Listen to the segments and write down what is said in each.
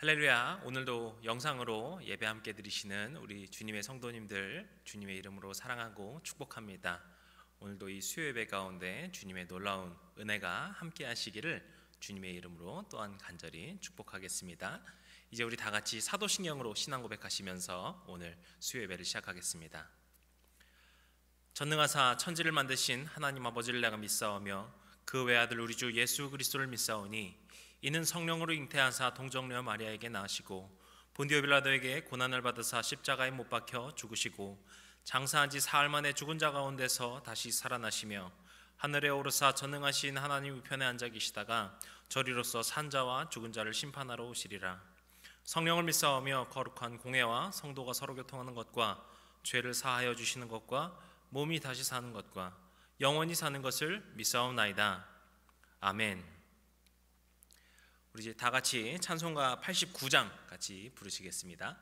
할렐루야. 오늘도 영상으로 예배 함께 드리시는 우리 주님의 성도님들 주님의 이름으로 사랑하고 축복합니다. 오늘도 이 수요 예배 가운데 주님의 놀라운 은혜가 함께 하시기를 주님의 이름으로 또한 간절히 축복하겠습니다. 이제 우리 다 같이 사도신경으로 신앙 고백하시면서 오늘 수요 예배를 시작하겠습니다. 전능하사 천지를 만드신 하나님 아버지를 내가 믿사오며 그 외아들 우리 주 예수 그리스도를 믿사오니 이는 성령으로 잉태하사 동정녀 마리아에게 낳으시고 본디오 빌라도에게 고난을 받으사 십자가에 못 박혀 죽으시고 장사한 지 사흘 만에 죽은 자 가운데서 다시 살아나시며 하늘에 오르사 전능하신 하나님 우편에 앉아 계시다가 저리로서 산 자와 죽은 자를 심판하러 오시리라. 성령을 믿사오며 거룩한 공회와 성도가 서로 교통하는 것과 죄를 사하여 주시는 것과 몸이 다시 사는 것과 영원히 사는 것을 믿사옵나이다. 아멘. 우리 이제 다 같이 찬송가 89장 같이 부르시겠습니다.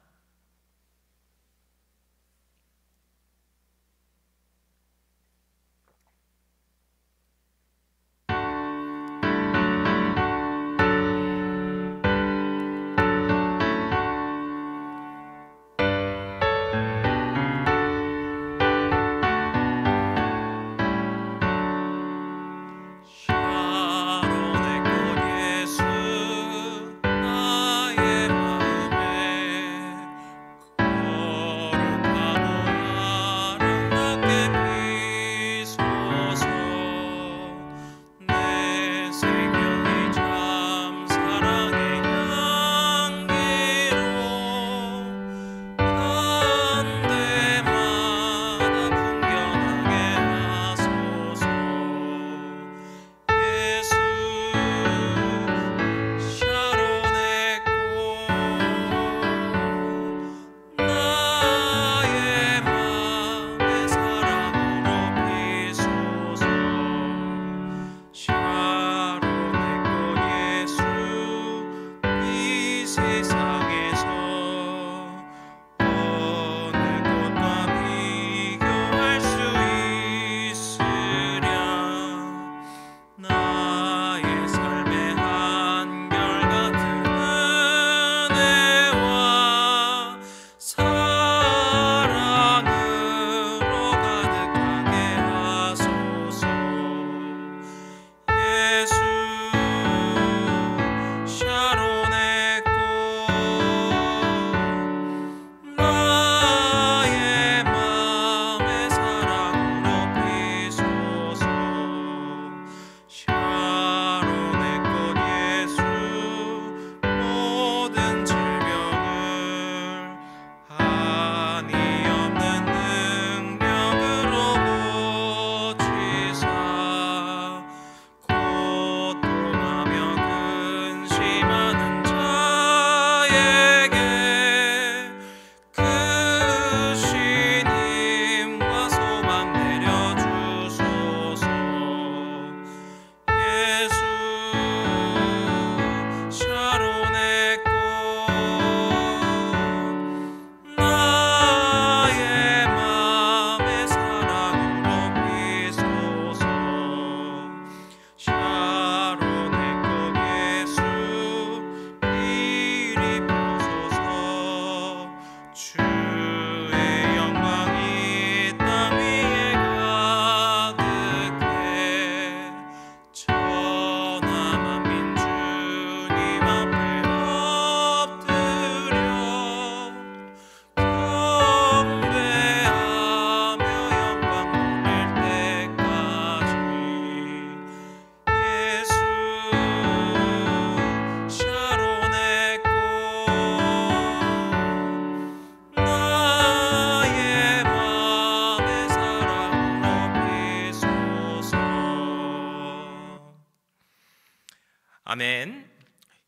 아멘.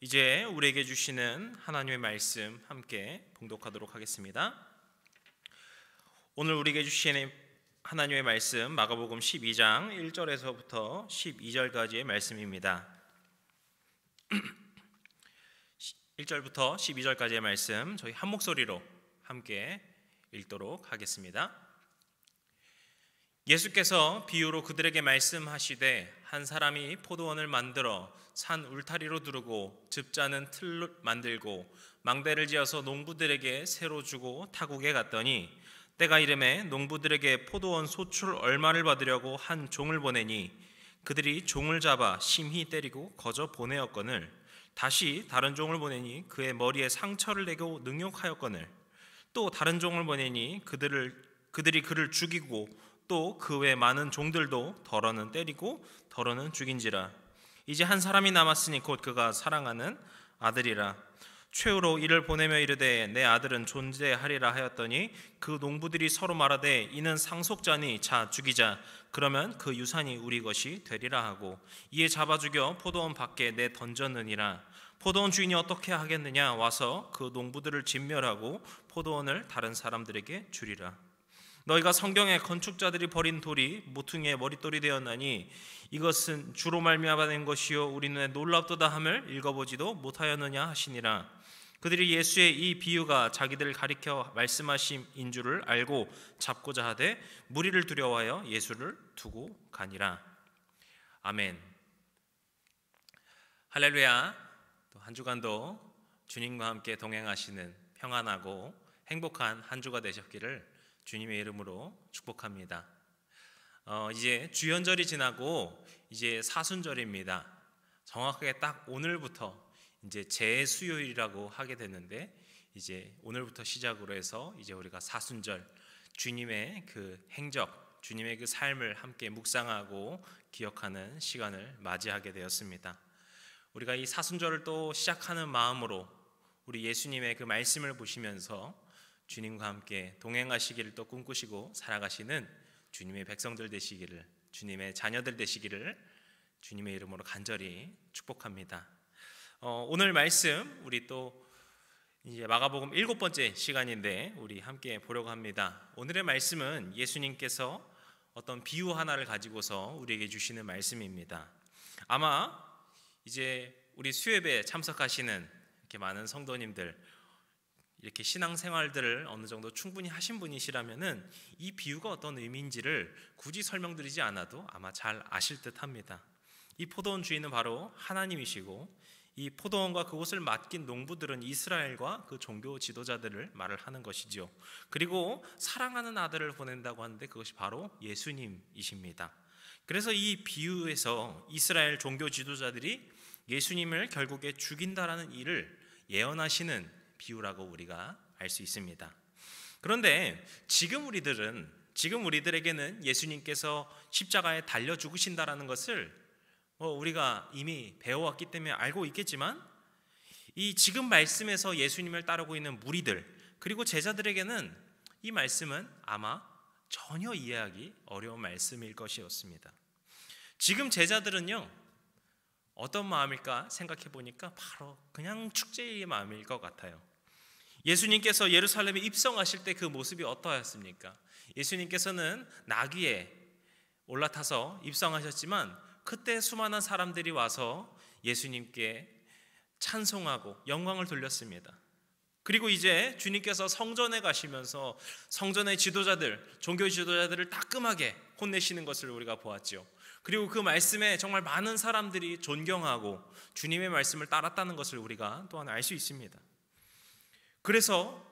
이제 우리에게 주시는 하나님의 말씀 함께 봉독하도록 하겠습니다. 오늘 우리에게 주시는 하나님의 말씀 마가복음 12장 1절에서부터 12절까지의 말씀입니다. 1절부터 12절까지의 말씀 저희 한 목소리로 함께 읽도록 하겠습니다. 예수께서 비유로 그들에게 말씀하시되 한 사람이 포도원을 만들어 산 울타리로 두르고 즙자는 틀 만들고 망대를 지어서 농부들에게 새로 주고 타국에 갔더니 때가 이르매 농부들에게 포도원 소출 얼마를 받으려고 한 종을 보내니 그들이 종을 잡아 심히 때리고 거저 보내었거늘 다시 다른 종을 보내니 그의 머리에 상처를 내고 능욕하였거늘 또 다른 종을 보내니 그들이 그를 죽이고 또 그 외 많은 종들도 덜어는 때리고 덜어는 죽인지라. 이제 한 사람이 남았으니 곧 그가 사랑하는 아들이라. 최후로 이를 보내며 이르되 내 아들은 존재하리라 하였더니 그 농부들이 서로 말하되 이는 상속자니 자 죽이자. 그러면 그 유산이 우리 것이 되리라 하고 이에 잡아 죽여 포도원 밖에 내 던졌느니라. 포도원 주인이 어떻게 하겠느냐? 와서 그 농부들을 진멸하고 포도원을 다른 사람들에게 주리라. 너희가 성경에 건축자들이 버린 돌이 모퉁이의 머릿돌이 되었나니 이것은 주로 말미암아 된 것이요 우리 눈에 놀랍도다 함을 읽어보지도 못하였느냐 하시니라. 그들이 예수의 이 비유가 자기들을 가리켜 말씀하심인 줄을 알고 잡고자 하되 무리를 두려워하여 예수를 두고 가니라. 아멘. 할렐루야. 또 한 주간도 주님과 함께 동행하시는 평안하고 행복한 한 주가 되셨기를 주님의 이름으로 축복합니다. 이제 주연절이 지나고 이제 사순절입니다. 정확하게 딱 오늘부터 이제 재수요일이라고 하게 되는데 이제 오늘부터 시작으로 해서 이제 우리가 사순절 주님의 그 행적, 주님의 그 삶을 함께 묵상하고 기억하는 시간을 맞이하게 되었습니다. 우리가 이 사순절을 또 시작하는 마음으로 우리 예수님의 그 말씀을 보시면서 주님과 함께 동행하시기를 또 꿈꾸시고 살아가시는 주님의 백성들 되시기를, 주님의 자녀들 되시기를 주님의 이름으로 간절히 축복합니다. 오늘 말씀 우리 또 이제 마가복음 7번째 시간인데 우리 함께 보려고 합니다. 오늘의 말씀은 예수님께서 어떤 비유 하나를 가지고서 우리에게 주시는 말씀입니다. 아마 이제 우리 수협에 참석하시는 이렇게 많은 성도님들, 이렇게 신앙생활들을 어느 정도 충분히 하신 분이시라면은 이 비유가 어떤 의미인지를 굳이 설명드리지 않아도 아마 잘 아실 듯합니다. 이 포도원 주인은 바로 하나님이시고 이 포도원과 그곳을 맡긴 농부들은 이스라엘과 그 종교 지도자들을 말을 하는 것이죠. 그리고 사랑하는 아들을 보낸다고 하는데 그것이 바로 예수님이십니다. 그래서 이 비유에서 이스라엘 종교 지도자들이 예수님을 결국에 죽인다라는 일을 예언하시는 비유라고 우리가 알 수 있습니다. 그런데 지금 우리들에게는 예수님께서 십자가에 달려 죽으신다라는 것을 우리가 이미 배워왔기 때문에 알고 있겠지만 이 지금 말씀에서 예수님을 따르고 있는 무리들 그리고 제자들에게는 이 말씀은 아마 전혀 이해하기 어려운 말씀일 것이었습니다. 지금 제자들은요 어떤 마음일까 생각해 보니까 바로 그냥 축제의 마음일 것 같아요. 예수님께서 예루살렘에 입성하실 때 그 모습이 어떠했습니까? 예수님께서는 나귀에 올라타서 입성하셨지만 그때 수많은 사람들이 와서 예수님께 찬송하고 영광을 돌렸습니다. 그리고 이제 주님께서 성전에 가시면서 성전의 지도자들, 종교 지도자들을 따끔하게 혼내시는 것을 우리가 보았죠. 그리고 그 말씀에 정말 많은 사람들이 존경하고 주님의 말씀을 따랐다는 것을 우리가 또한 알 수 있습니다. 그래서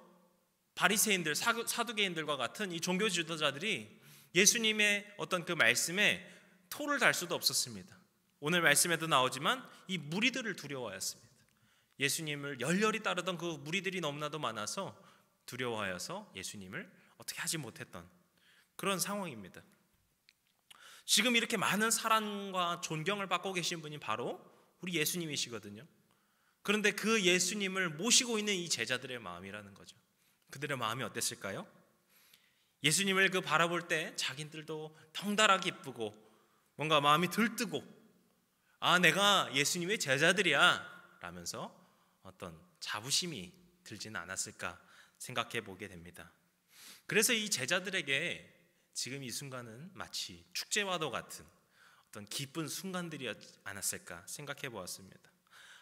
바리새인들, 사두개인들과 같은 이 종교 지도자들이 예수님의 어떤 그 말씀에 토를 달 수도 없었습니다. 오늘 말씀에도 나오지만 이 무리들을 두려워하였습니다. 예수님을 열렬히 따르던 그 무리들이 너무나도 많아서 두려워하여서 예수님을 어떻게 하지 못했던 그런 상황입니다. 지금 이렇게 많은 사랑과 존경을 받고 계신 분이 바로 우리 예수님이시거든요. 그런데 그 예수님을 모시고 있는 이 제자들의 마음이라는 거죠. 그들의 마음이 어땠을까요? 예수님을 그 바라볼 때 자기들도 덩달아 기쁘고 뭔가 마음이 들뜨고 내가 예수님의 제자들이야 라면서 어떤 자부심이 들지는 않았을까 생각해 보게 됩니다. 그래서 이 제자들에게 지금 이 순간은 마치 축제와도 같은 어떤 기쁜 순간들이었지 않았을까 생각해 보았습니다.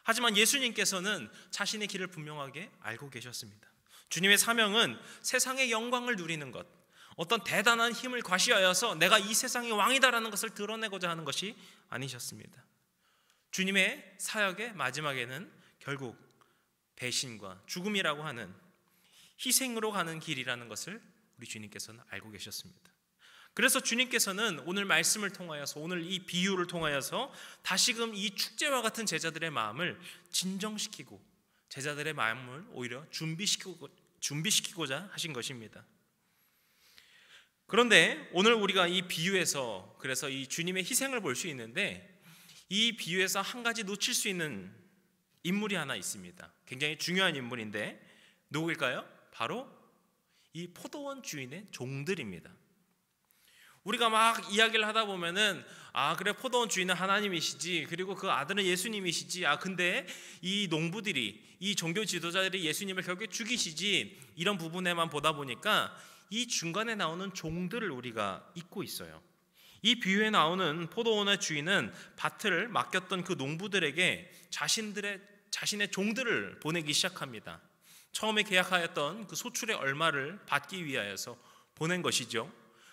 하지만 예수님께서는 자신의 길을 분명하게 알고 계셨습니다. 주님의 사명은 세상의 영광을 누리는 것, 어떤 대단한 힘을 과시하여서 내가 이 세상의 왕이다라는 것을 드러내고자 하는 것이 아니셨습니다. 주님의 사역의 마지막에는 결국 배신과 죽음이라고 하는 희생으로 가는 길이라는 것을 우리 주님께서는 알고 계셨습니다. 그래서 주님께서는 오늘 말씀을 통하여서, 오늘 이 비유를 통하여서 다시금 이 축제와 같은 제자들의 마음을 진정시키고 제자들의 마음을 오히려 준비시키고자 하신 것입니다. 그런데 오늘 우리가 이 비유에서 그래서 이 주님의 희생을 볼 수 있는데, 이 비유에서 한 가지 놓칠 수 있는 인물이 하나 있습니다. 굉장히 중요한 인물인데 누구일까요? 바로 이 포도원 주인의 종들입니다. 우리가 막 이야기를 하다 보면은 그래, 포도원 주인은 하나님이시지, 그리고 그 아들은 예수님이시지, 근데 이 농부들이, 이 종교 지도자들이 예수님을 결국에 죽이시지, 이런 부분에만 보다 보니까 이 중간에 나오는 종들을 우리가 잊고 있어요. 이 비유에 나오는 포도원의 주인은 밭을 맡겼던 그 농부들에게 자신의 종들을 보내기 시작합니다. 처음에 계약하였던 그 소출의 얼마를 받기 위하여서 보낸 것이죠.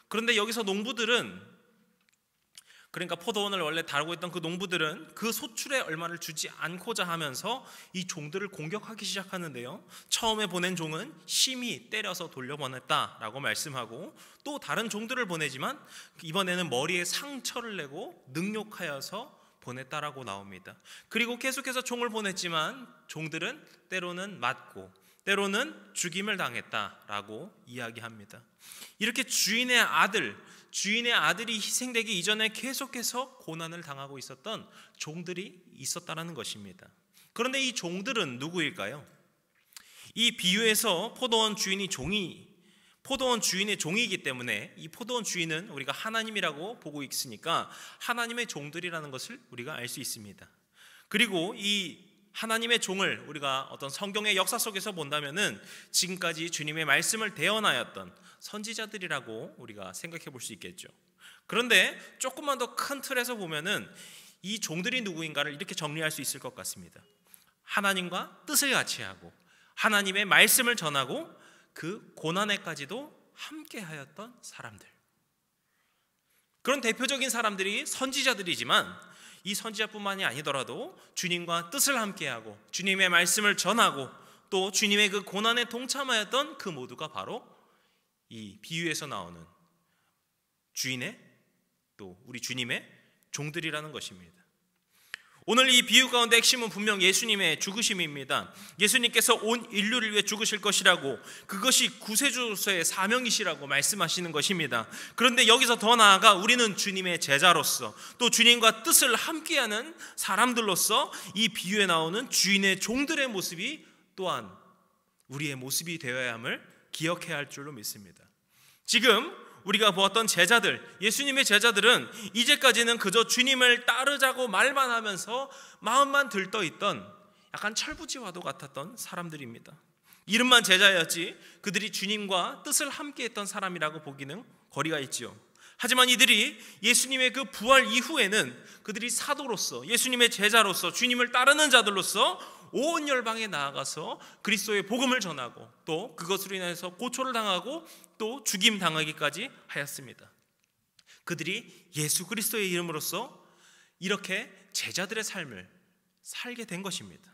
그런데 여기서 농부들은, 그러니까 포도원을 원래 다루고 있던 그 농부들은 그 소출의 얼마를 주지 않고자 하면서 이 종들을 공격하기 시작하는데요, 처음에 보낸 종은 심히 때려서 돌려보냈다라고 말씀하고, 또 다른 종들을 보내지만 이번에는 머리에 상처를 내고 능욕하여서 보냈다라고 나옵니다. 그리고 계속해서 종을 보냈지만 종들은 때로는 맞고 때로는 죽임을 당했다라고 이야기합니다. 이렇게 주인의 아들이 희생되기 이전에 계속해서 고난을 당하고 있었던 종들이 있었다라는 것입니다. 그런데 이 종들은 누구일까요? 이 비유에서 포도원 주인의 종이기 때문에 이 포도원 주인은 우리가 하나님이라고 보고 있으니까 하나님의 종들이라는 것을 우리가 알 수 있습니다. 그리고 이 하나님의 종을 우리가 어떤 성경의 역사 속에서 본다면은 지금까지 주님의 말씀을 대언하였던 선지자들이라고 우리가 생각해 볼 수 있겠죠. 그런데 조금만 더 큰 틀에서 보면은 이 종들이 누구인가를 이렇게 정리할 수 있을 것 같습니다. 하나님과 뜻을 같이 하고 하나님의 말씀을 전하고 그 고난에까지도 함께 하였던 사람들. 그런 대표적인 사람들이 선지자들이지만 이 선지자뿐만이 아니더라도 주님과 뜻을 함께하고 주님의 말씀을 전하고 또 주님의 그 고난에 동참하였던 그 모두가 바로 이 비유에서 나오는 또 우리 주님의 종들이라는 것입니다. 오늘 이 비유 가운데 핵심은 분명 예수님의 죽으심입니다. 예수님께서 온 인류를 위해 죽으실 것이라고, 그것이 구세주로서의 사명이시라고 말씀하시는 것입니다. 그런데 여기서 더 나아가 우리는 주님의 제자로서 또 주님과 뜻을 함께하는 사람들로서 이 비유에 나오는 주인의 종들의 모습이 또한 우리의 모습이 되어야 함을 기억해야 할 줄로 믿습니다. 지금 우리가 보았던 제자들, 예수님의 제자들은 이제까지는 그저 주님을 따르자고 말만 하면서 마음만 들떠있던 약간 철부지와도 같았던 사람들입니다. 이름만 제자였지 그들이 주님과 뜻을 함께했던 사람이라고 보기는 거리가 있지요. 하지만 이들이 예수님의 그 부활 이후에는 그들이 사도로서, 예수님의 제자로서, 주님을 따르는 자들로서 온 열방에 나아가서 그리스도의 복음을 전하고 또 그것으로 인해서 고초를 당하고 또 죽임 당하기까지 하였습니다. 그들이 예수 그리스도의 이름으로써 이렇게 제자들의 삶을 살게 된 것입니다.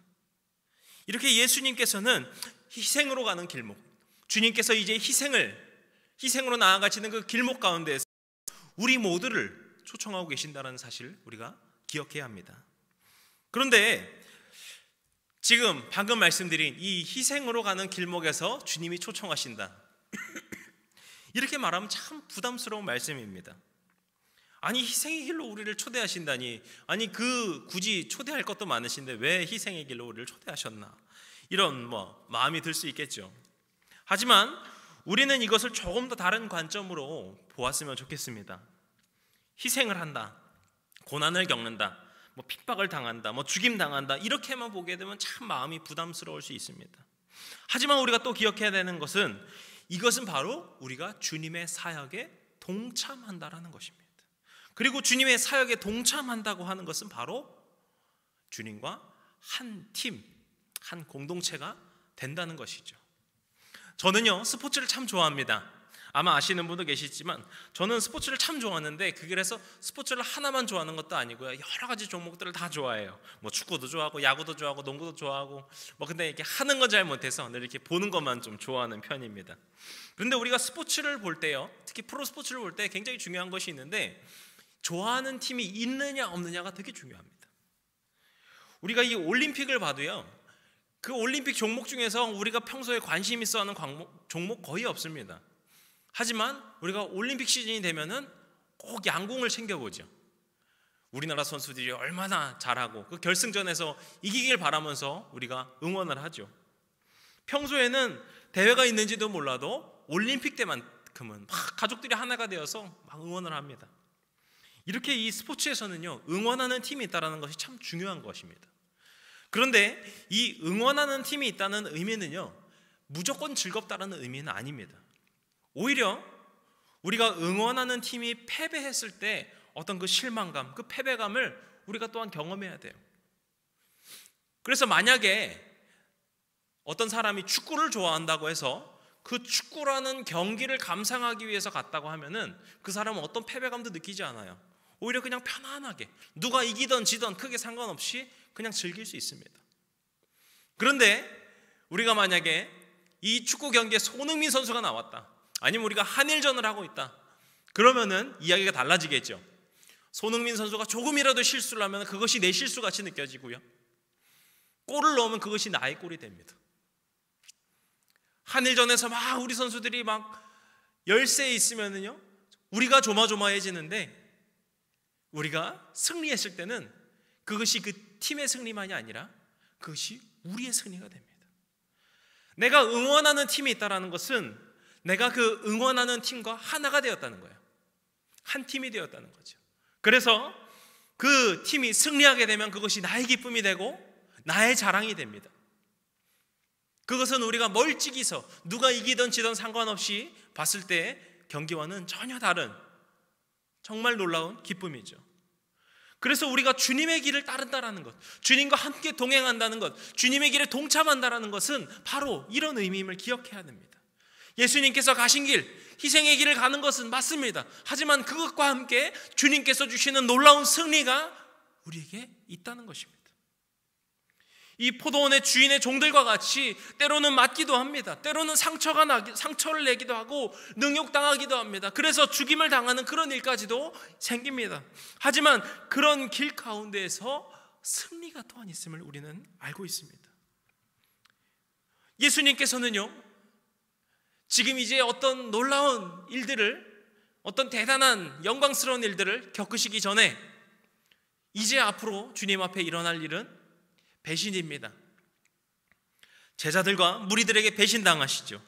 이렇게 예수님께서는 희생으로 가는 길목, 주님께서 이제 희생으로 나아가시는 그 길목 가운데에서 우리 모두를 초청하고 계신다는 사실을 우리가 기억해야 합니다. 그런데 지금 방금 말씀드린 이 희생으로 가는 길목에서 주님이 초청하신다, 이렇게 말하면 참 부담스러운 말씀입니다. 아니, 희생의 길로 우리를 초대하신다니, 아니 굳이 초대할 것도 많으신데 왜 희생의 길로 우리를 초대하셨나, 이런 마음이 들 수 있겠죠. 하지만 우리는 이것을 조금 더 다른 관점으로 보았으면 좋겠습니다. 희생을 한다, 고난을 겪는다, 핍박을 당한다, 죽임 당한다, 이렇게만 보게 되면 참 마음이 부담스러울 수 있습니다. 하지만 우리가 또 기억해야 되는 것은 이것은 바로 우리가 주님의 사역에 동참한다라는 것입니다. 그리고 주님의 사역에 동참한다고 하는 것은 바로 주님과 한 팀, 한 공동체가 된다는 것이죠. 저는요 스포츠를 참 좋아합니다. 아마 아시는 분도 계시지만 저는 스포츠를 참 좋아하는데 그래서 스포츠를 하나만 좋아하는 것도 아니고요, 여러 가지 종목들을 다 좋아해요. 뭐 축구도 좋아하고 야구도 좋아하고 농구도 좋아하고 근데 이렇게 하는 건 잘 못해서 늘 이렇게 보는 것만 좀 좋아하는 편입니다. 그런데 우리가 스포츠를 볼 때요, 특히 프로 스포츠를 볼 때 굉장히 중요한 것이 있는데 좋아하는 팀이 있느냐 없느냐가 되게 중요합니다. 우리가 이 올림픽을 봐도요, 그 올림픽 종목 중에서 우리가 평소에 관심 있어 하는 종목 거의 없습니다. 하지만 우리가 올림픽 시즌이 되면은 꼭 양궁을 챙겨보죠. 우리나라 선수들이 얼마나 잘하고 그 결승전에서 이기길 바라면서 우리가 응원을 하죠. 평소에는 대회가 있는지도 몰라도 올림픽 때만큼은 막 가족들이 하나가 되어서 막 응원을 합니다. 이렇게 이 스포츠에서는요, 응원하는 팀이 있다는 것이 참 중요한 것입니다. 그런데 이 응원하는 팀이 있다는 의미는요, 무조건 즐겁다는 의미는 아닙니다. 오히려 우리가 응원하는 팀이 패배했을 때 어떤 그 실망감, 그 패배감을 우리가 또한 경험해야 돼요. 그래서 만약에 어떤 사람이 축구를 좋아한다고 해서 그 축구라는 경기를 감상하기 위해서 갔다고 하면은 그 사람은 어떤 패배감도 느끼지 않아요. 오히려 그냥 편안하게 누가 이기든 지든 크게 상관없이 그냥 즐길 수 있습니다. 그런데 우리가 만약에 이 축구 경기에 손흥민 선수가 나왔다, 아니면 우리가 한일전을 하고 있다, 그러면은 이야기가 달라지겠죠. 손흥민 선수가 조금이라도 실수를 하면 그것이 내 실수같이 느껴지고요, 골을 넣으면 그것이 나의 골이 됩니다. 한일전에서 막 우리 선수들이 막 열세에 있으면은요, 우리가 조마조마해지는데 우리가 승리했을 때는 그것이 그 팀의 승리만이 아니라 그것이 우리의 승리가 됩니다. 내가 응원하는 팀이 있다는 것은 내가 그 응원하는 팀과 하나가 되었다는 거예요. 한 팀이 되었다는 거죠. 그래서 그 팀이 승리하게 되면 그것이 나의 기쁨이 되고 나의 자랑이 됩니다. 그것은 우리가 멀찍이서 누가 이기든 지든 상관없이 봤을 때 경기와는 전혀 다른 정말 놀라운 기쁨이죠. 그래서 우리가 주님의 길을 따른다는 것, 주님과 함께 동행한다는 것, 주님의 길에 동참한다는 것은 바로 이런 의미임을 기억해야 됩니다. 예수님께서 가신 길, 희생의 길을 가는 것은 맞습니다. 하지만 그것과 함께 주님께서 주시는 놀라운 승리가 우리에게 있다는 것입니다. 이 포도원의 주인의 종들과 같이 때로는 맞기도 합니다. 때로는 상처를 내기도 하고 능욕당하기도 합니다. 그래서 죽임을 당하는 그런 일까지도 생깁니다. 하지만 그런 길 가운데에서 승리가 또한 있음을 우리는 알고 있습니다. 예수님께서는요, 지금 이제 어떤 놀라운 일들을, 어떤 대단한 영광스러운 일들을 겪으시기 전에 이제 앞으로 주님 앞에 일어날 일은 배신입니다. 제자들과 무리들에게 배신당하시죠.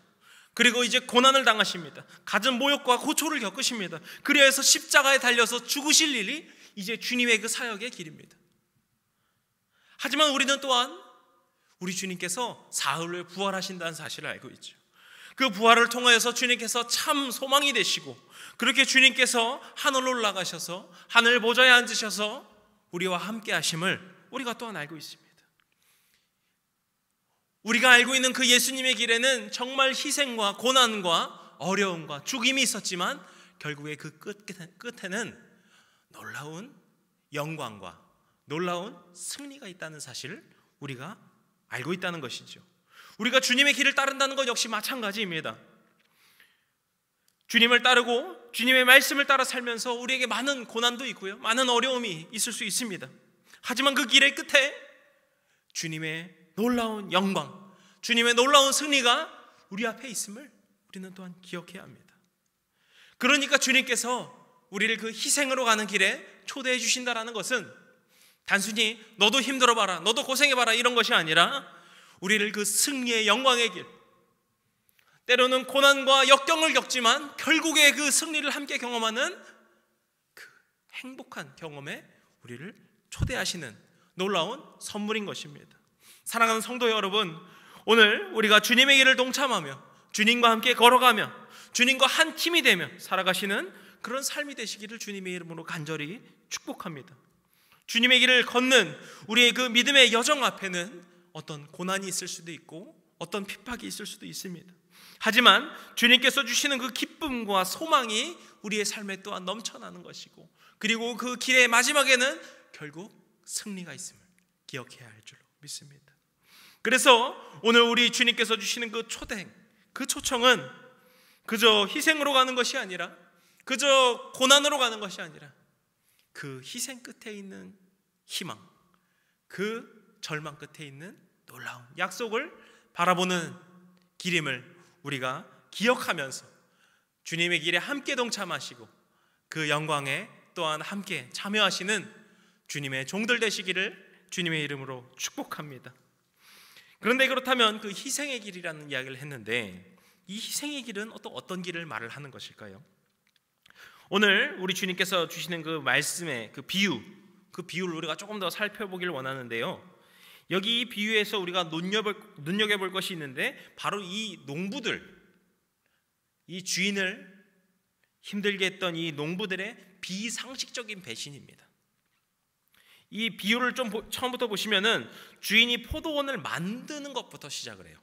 그리고 이제 고난을 당하십니다. 갖은 모욕과 고초를 겪으십니다. 그래서 십자가에 달려서 죽으실 일이 이제 주님의 그 사역의 길입니다. 하지만 우리는 또한 우리 주님께서 사흘 후에 부활하신다는 사실을 알고 있죠. 그 부활을 통하여서 주님께서 참 소망이 되시고, 그렇게 주님께서 하늘로 올라가셔서 하늘 보좌에 앉으셔서 우리와 함께 하심을 우리가 또한 알고 있습니다. 우리가 알고 있는 그 예수님의 길에는 정말 희생과 고난과 어려움과 죽임이 있었지만 결국에 그 끝에는 놀라운 영광과 놀라운 승리가 있다는 사실을 우리가 알고 있다는 것이죠. 우리가 주님의 길을 따른다는 것 역시 마찬가지입니다. 주님을 따르고 주님의 말씀을 따라 살면서 우리에게 많은 고난도 있고요, 많은 어려움이 있을 수 있습니다. 하지만 그 길의 끝에 주님의 놀라운 영광, 주님의 놀라운 승리가 우리 앞에 있음을 우리는 또한 기억해야 합니다. 그러니까 주님께서 우리를 그 희생으로 가는 길에 초대해 주신다는 것은 단순히 너도 힘들어봐라, 너도 고생해봐라 이런 것이 아니라 우리를 그 승리의 영광의 길, 때로는 고난과 역경을 겪지만 결국에 그 승리를 함께 경험하는 그 행복한 경험에 우리를 초대하시는 놀라운 선물인 것입니다. 사랑하는 성도 여러분, 오늘 우리가 주님의 길을 동참하며 주님과 함께 걸어가며 주님과 한 팀이 되며 살아가시는 그런 삶이 되시기를 주님의 이름으로 간절히 축복합니다. 주님의 길을 걷는 우리의 그 믿음의 여정 앞에는 어떤 고난이 있을 수도 있고 어떤 핍박이 있을 수도 있습니다. 하지만 주님께서 주시는 그 기쁨과 소망이 우리의 삶에 또한 넘쳐나는 것이고, 그리고 그 길의 마지막에는 결국 승리가 있음을 기억해야 할 줄로 믿습니다. 그래서 오늘 우리 주님께서 주시는 그 초대, 그 초청은 그저 희생으로 가는 것이 아니라, 그저 고난으로 가는 것이 아니라, 그 희생 끝에 있는 희망, 그 절망 끝에 있는 놀라운 약속을 바라보는 길임을 우리가 기억하면서 주님의 길에 함께 동참하시고 그 영광에 또한 함께 참여하시는 주님의 종들 되시기를 주님의 이름으로 축복합니다. 그런데 그렇다면 그 희생의 길이라는 이야기를 했는데, 이 희생의 길은 어떤 길을 말을 하는 것일까요? 오늘 우리 주님께서 주시는 그 말씀의 그 비유를 우리가 조금 더 살펴보기를 원하는데요, 여기 이 비유에서 우리가 눈여겨볼 것이 있는데, 바로 이 농부들, 이 주인을 힘들게 했던 이 농부들의 비상식적인 배신입니다. 이 비유를 좀 처음부터 보시면은 주인이 포도원을 만드는 것부터 시작을 해요.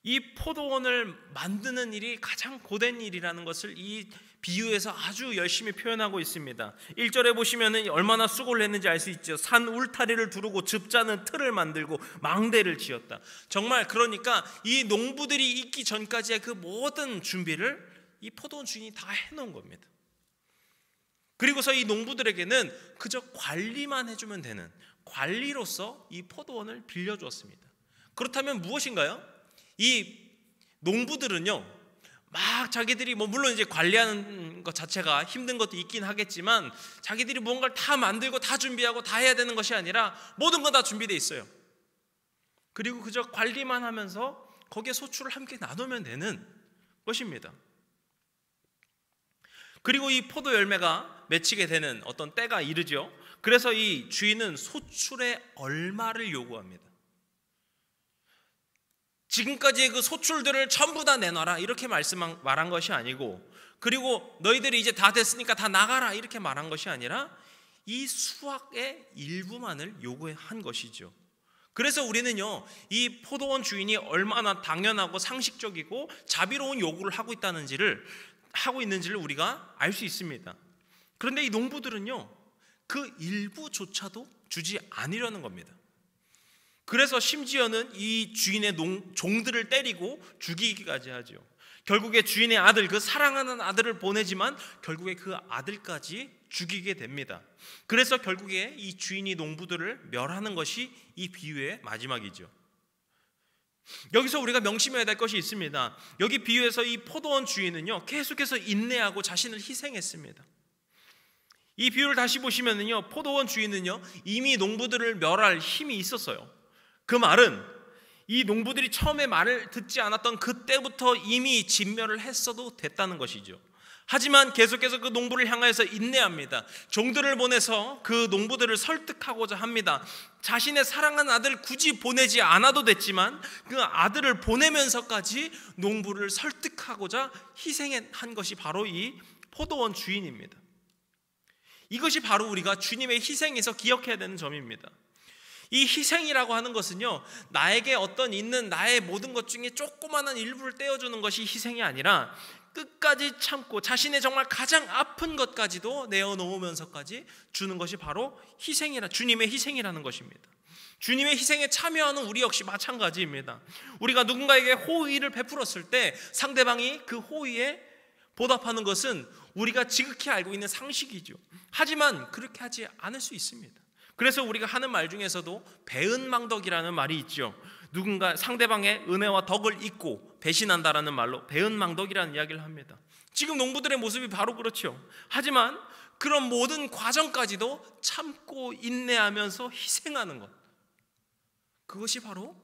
이 포도원을 만드는 일이 가장 고된 일이라는 것을 이 비유에서 아주 열심히 표현하고 있습니다. 1절에 보시면은 얼마나 수고를 했는지 알 수 있죠. 산 울타리를 두르고 즙자는 틀을 만들고 망대를 지었다. 정말 그러니까 이 농부들이 있기 전까지의 그 모든 준비를 이 포도원 주인이 다 해놓은 겁니다. 그리고서 이 농부들에게는 그저 관리만 해주면 되는 관리로서 이 포도원을 빌려주었습니다. 그렇다면 무엇인가요? 이 농부들은요, 막 자기들이 물론 이제 관리하는 것 자체가 힘든 것도 있긴 하겠지만, 자기들이 뭔가를 다 만들고 다 준비하고 다 해야 되는 것이 아니라 모든 건 다 준비되어 있어요. 그리고 그저 관리만 하면서 거기에 소출을 함께 나누면 되는 것입니다. 그리고 이 포도 열매가 맺히게 되는 어떤 때가 이르죠. 그래서 이 주인은 소출의 얼마를 요구합니다. 지금까지의 그 소출들을 전부 다 내놔라 이렇게 말한 것이 아니고, 그리고 너희들이 이제 다 됐으니까 다 나가라 이렇게 말한 것이 아니라 이 수확의 일부만을 요구한 것이죠. 그래서 우리는요, 이 포도원 주인이 얼마나 당연하고 상식적이고 자비로운 요구를 하고 있는지를 우리가 알 수 있습니다. 그런데 이 농부들은요, 그 일부조차도 주지 않으려는 겁니다. 그래서 심지어는 이 주인의 종들을 때리고 죽이기까지 하죠. 결국에 주인의 아들, 그 사랑하는 아들을 보내지만 결국에 그 아들까지 죽이게 됩니다. 그래서 결국에 이 주인이 농부들을 멸하는 것이 이 비유의 마지막이죠. 여기서 우리가 명심해야 될 것이 있습니다. 여기 비유에서 이 포도원 주인은요, 계속해서 인내하고 자신을 희생했습니다. 이 비유를 다시 보시면은요, 포도원 주인은요, 이미 농부들을 멸할 힘이 있었어요. 그 말은 이 농부들이 처음에 말을 듣지 않았던 그때부터 이미 진멸을 했어도 됐다는 것이죠. 하지만 계속해서 그 농부를 향해서 인내합니다. 종들을 보내서 그 농부들을 설득하고자 합니다. 자신의 사랑하는 아들을 굳이 보내지 않아도 됐지만 그 아들을 보내면서까지 농부를 설득하고자 희생한 것이 바로 이 포도원 주인입니다. 이것이 바로 우리가 주님의 희생에서 기억해야 되는 점입니다. 이 희생이라고 하는 것은요, 나에게 어떤 있는 나의 모든 것 중에 조그마한 일부를 떼어주는 것이 희생이 아니라 끝까지 참고 자신의 정말 가장 아픈 것까지도 내어놓으면서까지 주는 것이 바로 주님의 희생이라는 것입니다. 주님의 희생에 참여하는 우리 역시 마찬가지입니다. 우리가 누군가에게 호의를 베풀었을 때 상대방이 그 호의에 보답하는 것은 우리가 지극히 알고 있는 상식이죠. 하지만 그렇게 하지 않을 수 있습니다. 그래서 우리가 하는 말 중에서도 배은망덕이라는 말이 있죠. 누군가 상대방의 은혜와 덕을 잊고 배신한다라는 말로 배은망덕이라는 이야기를 합니다. 지금 농부들의 모습이 바로 그렇죠. 하지만 그런 모든 과정까지도 참고 인내하면서 희생하는 것, 그것이 바로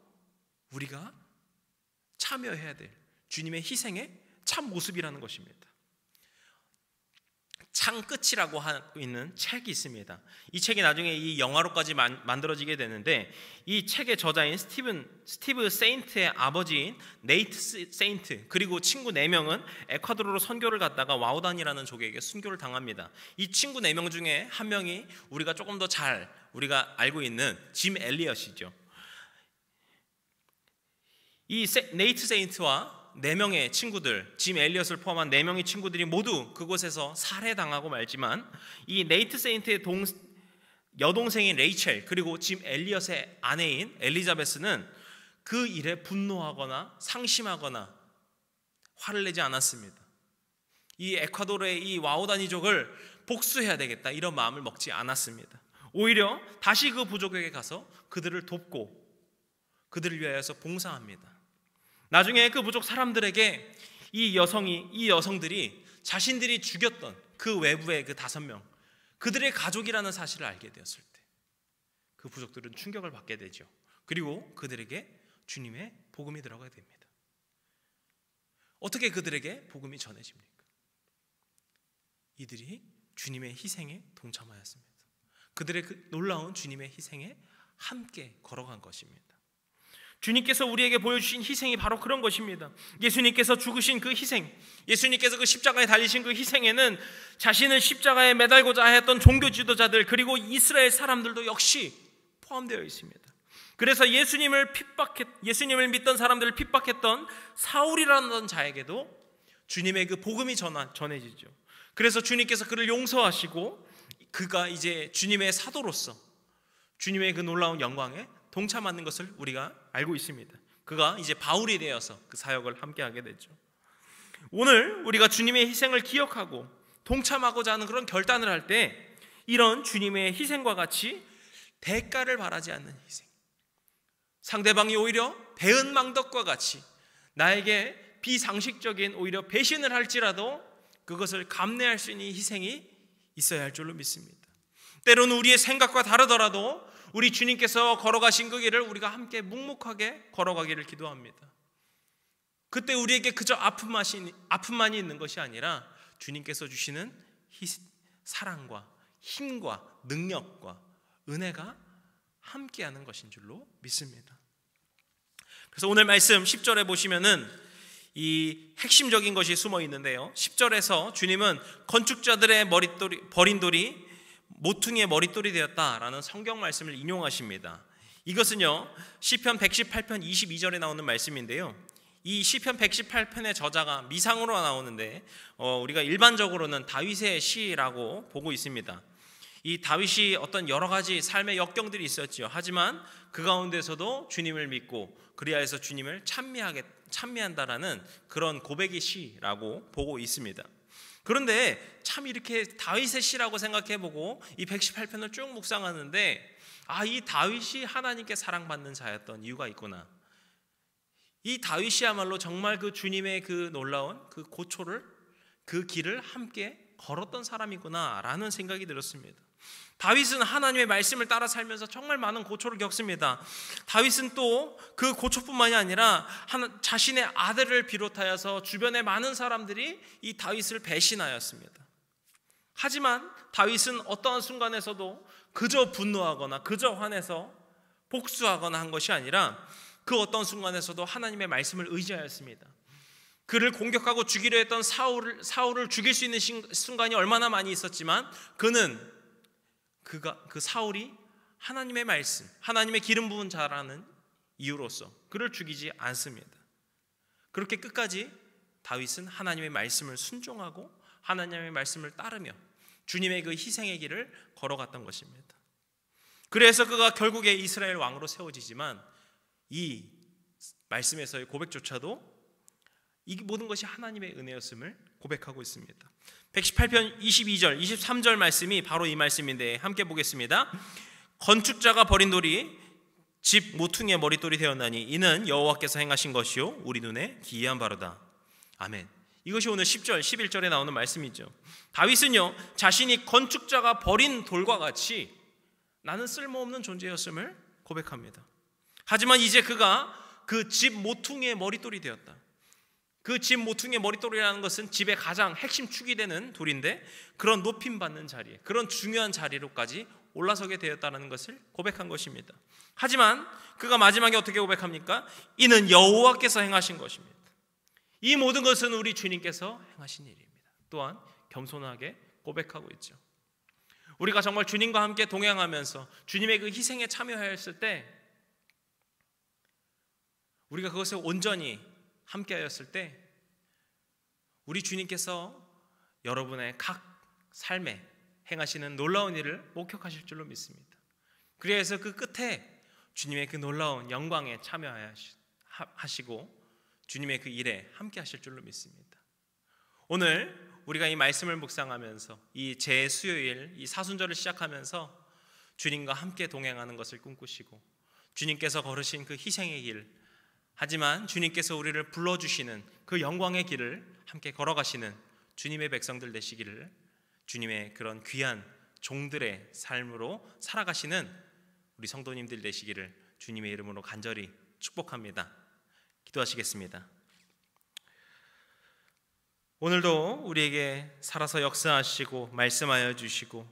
우리가 참여해야 될 주님의 희생의 참 모습이라는 것입니다. 창끝이라고 하고 있는 책이 있습니다. 이 책이 나중에 이 영화로까지 만들어지게 되는데, 이 책의 저자인 스티브 세인트의 아버지인 네이트 세인트 그리고 친구 4명은 에콰도르로 선교를 갔다가 와우단이라는 족에게 순교를 당합니다. 이 친구 4명 중에 한 명이 우리가 조금 더 우리가 알고 있는 짐 엘리엇이죠. 이 네이트 세인트와 4명의 친구들, 짐 엘리엇을 포함한 4명의 친구들이 모두 그곳에서 살해당하고 말지만 이 네이트 세인트의 여동생인 레이첼 그리고 짐 엘리엇의 아내인 엘리자베스는 그 일에 분노하거나 상심하거나 화를 내지 않았습니다. 이 에콰도르의 이 와우다니족을 복수해야 되겠다 이런 마음을 먹지 않았습니다. 오히려 다시 그 부족에게 가서 그들을 돕고 그들을 위하여서 봉사합니다. 나중에 그 부족 사람들에게 이 여성들이 자신들이 죽였던 그 외부의 그 5명 그들의 가족이라는 사실을 알게 되었을 때 그 부족들은 충격을 받게 되죠. 그리고 그들에게 주님의 복음이 들어가게 됩니다. 어떻게 그들에게 복음이 전해집니까? 이들이 주님의 희생에 동참하였습니다. 그들의 그 놀라운 주님의 희생에 함께 걸어간 것입니다. 주님께서 우리에게 보여주신 희생이 바로 그런 것입니다. 예수님께서 죽으신 그 희생, 예수님께서 그 십자가에 달리신 그 희생에는 자신을 십자가에 매달고자 하였던 종교 지도자들 그리고 이스라엘 사람들도 역시 포함되어 있습니다. 그래서 예수님을 믿던 사람들을 핍박했던 사울이라는 자에게도 주님의 그 복음이 전해지죠. 그래서 주님께서 그를 용서하시고 그가 이제 주님의 사도로서 주님의 그 놀라운 영광에 동참하는 것을 우리가 알고 있습니다. 그가 이제 바울이 되어서 그 사역을 함께하게 되죠. 오늘 우리가 주님의 희생을 기억하고 동참하고자 하는 그런 결단을 할 때 이런 주님의 희생과 같이 대가를 바라지 않는 희생, 상대방이 오히려 배은망덕과 같이 나에게 비상식적인 오히려 배신을 할지라도 그것을 감내할 수 있는 희생이 있어야 할 줄로 믿습니다. 때로는 우리의 생각과 다르더라도 우리 주님께서 걸어가신 그 길을 우리가 함께 묵묵하게 걸어가기를 기도합니다. 그때 우리에게 그저 아픔만이 있는 것이 아니라 주님께서 주시는 사랑과 힘과 능력과 은혜가 함께하는 것인 줄로 믿습니다. 그래서 오늘 말씀 10절에 보시면은 이 핵심적인 것이 숨어 있는데요. 10절에서 주님은 건축자들의 버린 돌이 모퉁이의 머릿돌이 되었다라는 성경 말씀을 인용하십니다. 이것은요 시편 118편 22절에 나오는 말씀인데요. 이 시편 118편의 저자가 미상으로 나오는데 우리가 일반적으로는 다윗의 시라고 보고 있습니다. 이 다윗이 어떤 여러 가지 삶의 역경들이 있었지요. 하지만 그 가운데서도 주님을 믿고 그리하여서 주님을 찬미한다라는 그런 고백의 시라고 보고 있습니다. 그런데 참 이렇게 다윗의 시라고 생각해보고 이 118편을 쭉 묵상하는데 이 다윗이 하나님께 사랑받는 자였던 이유가 있구나. 이 다윗이야말로 정말 그 주님의 그 놀라운 그 고초를 그 길을 함께 걸었던 사람이구나 라는 생각이 들었습니다. 다윗은 하나님의 말씀을 따라 살면서 정말 많은 고초를 겪습니다. 다윗은 또 그 고초뿐만이 아니라 자신의 아들을 비롯하여서 주변의 많은 사람들이 이 다윗을 배신하였습니다. 하지만 다윗은 어떠한 순간에서도 그저 분노하거나 그저 화내서 복수하거나 한 것이 아니라 그 어떤 순간에서도 하나님의 말씀을 의지하였습니다. 그를 공격하고 죽이려 했던 사울을 죽일 수 있는 순간이 얼마나 많이 있었지만 그 사울이 하나님의 말씀, 하나님의 기름 부은 자라는 이유로서 그를 죽이지 않습니다. 그렇게 끝까지 다윗은 하나님의 말씀을 순종하고 하나님의 말씀을 따르며 주님의 그 희생의 길을 걸어갔던 것입니다. 그래서 그가 결국에 이스라엘 왕으로 세워지지만 이 말씀에서의 고백조차도 이 모든 것이 하나님의 은혜였음을 고백하고 있습니다. 118편 22절, 23절 말씀이 바로 이 말씀인데 함께 보겠습니다. 건축자가 버린 돌이 집 모퉁이의 머릿돌이 되었나니 이는 여호와께서 행하신 것이요 우리 눈에 기이한 바로다. 아멘. 이것이 오늘 10절, 11절에 나오는 말씀이죠. 다윗은요 자신이 건축자가 버린 돌과 같이 나는 쓸모없는 존재였음을 고백합니다. 하지만 이제 그가 그 집 모퉁이의 머릿돌이 되었다. 그 집 모퉁이의 머릿돌이라는 것은 집의 가장 핵심 축이 되는 돌인데 그런 높임받는 자리에 그런 중요한 자리로까지 올라서게 되었다는 것을 고백한 것입니다. 하지만 그가 마지막에 어떻게 고백합니까? 이는 여호와께서 행하신 것입니다. 이 모든 것은 우리 주님께서 행하신 일입니다. 또한 겸손하게 고백하고 있죠. 우리가 정말 주님과 함께 동행하면서 주님의 그 희생에 참여하였을 때 우리가 그것에 온전히 함께하였을 때 우리 주님께서 여러분의 각 삶에 행하시는 놀라운 일을 목격하실 줄로 믿습니다. 그래서 그 끝에 주님의 그 놀라운 영광에 참여하시고 주님의 그 일에 함께 하실 줄로 믿습니다. 오늘 우리가 이 말씀을 묵상하면서 이 제수요일 이 사순절을 시작하면서 주님과 함께 동행하는 것을 꿈꾸시고 주님께서 걸으신 그 희생의 길, 하지만 주님께서 우리를 불러주시는 그 영광의 길을 함께 걸어가시는 주님의 백성들 되시기를, 주님의 그런 귀한 종들의 삶으로 살아가시는 우리 성도님들 되시기를 주님의 이름으로 간절히 축복합니다. 기도하시겠습니다. 오늘도 우리에게 살아서 역사하시고 말씀하여 주시고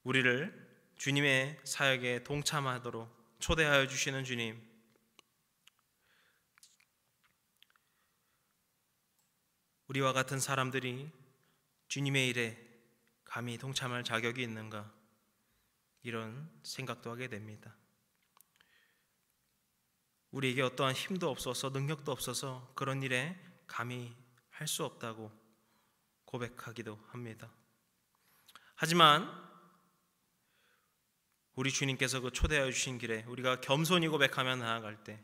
우리를 주님의 사역에 동참하도록 초대하여 주시는 주님, 우리와 같은 사람들이 주님의 일에 감히 동참할 자격이 있는가, 이런 생각도 하게 됩니다. 우리에게 어떠한 힘도 없어서 능력도 없어서 그런 일에 감히 할 수 없다고 고백하기도 합니다. 하지만 우리 주님께서 그 초대하여 주신 길에 우리가 겸손히 고백하며 나아갈 때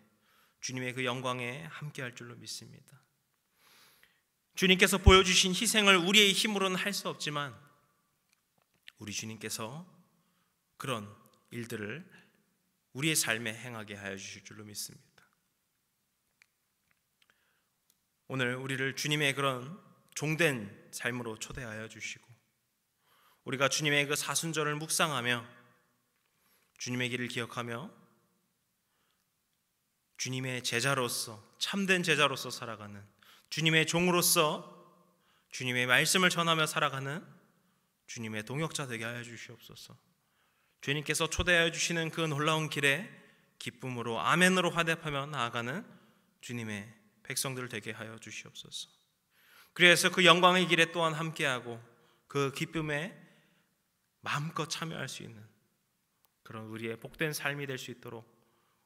주님의 그 영광에 함께할 줄로 믿습니다. 주님께서 보여주신 희생을 우리의 힘으로는 할 수 없지만 우리 주님께서 그런 일들을 우리의 삶에 행하게 하여 주실 줄로 믿습니다. 오늘 우리를 주님의 그런 종된 삶으로 초대하여 주시고 우리가 주님의 그 사순절을 묵상하며 주님의 길을 기억하며 주님의 제자로서, 참된 제자로서 살아가는, 주님의 종으로서 주님의 말씀을 전하며 살아가는 주님의 동역자 되게 하여 주시옵소서. 주님께서 초대하여 주시는 그 놀라운 길에 기쁨으로 아멘으로 화답하며 나아가는 주님의 백성들 되게 하여 주시옵소서. 그래서 그 영광의 길에 또한 함께하고 그 기쁨에 마음껏 참여할 수 있는 그런 우리의 복된 삶이 될 수 있도록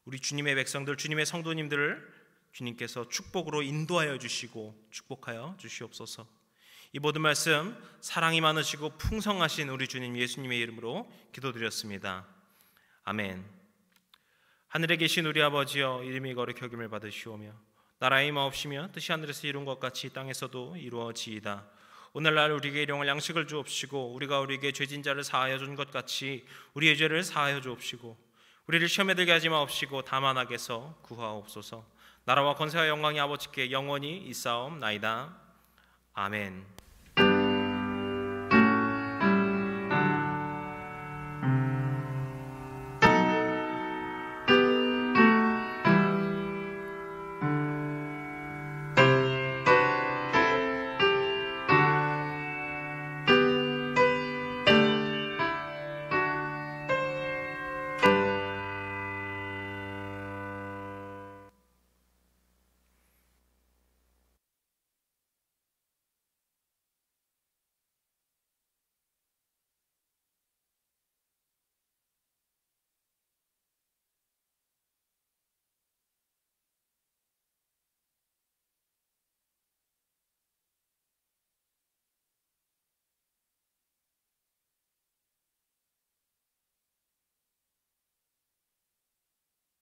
우리 주님의 백성들, 주님의 성도님들을 주님께서 축복으로 인도하여 주시고 축복하여 주시옵소서. 이 모든 말씀 사랑이 많으시고 풍성하신 우리 주님 예수님의 이름으로 기도드렸습니다. 아멘. 하늘에 계신 우리 아버지여, 이름이 거룩히 여김을 받으시오며 나라의 마옵시며 뜻이 하늘에서 이룬 것 같이 땅에서도 이루어지이다. 오늘날 우리에게 일용할 양식을 주옵시고 우리가 우리에게 죄진 자를 사하여 준 것 같이 우리의 죄를 사하여 주옵시고 우리를 시험에 들게 하지 마옵시고 다만 악에서 구하옵소서. 나라와 권세와 영광이 아버지께 영원히 있사옵나이다. 아멘.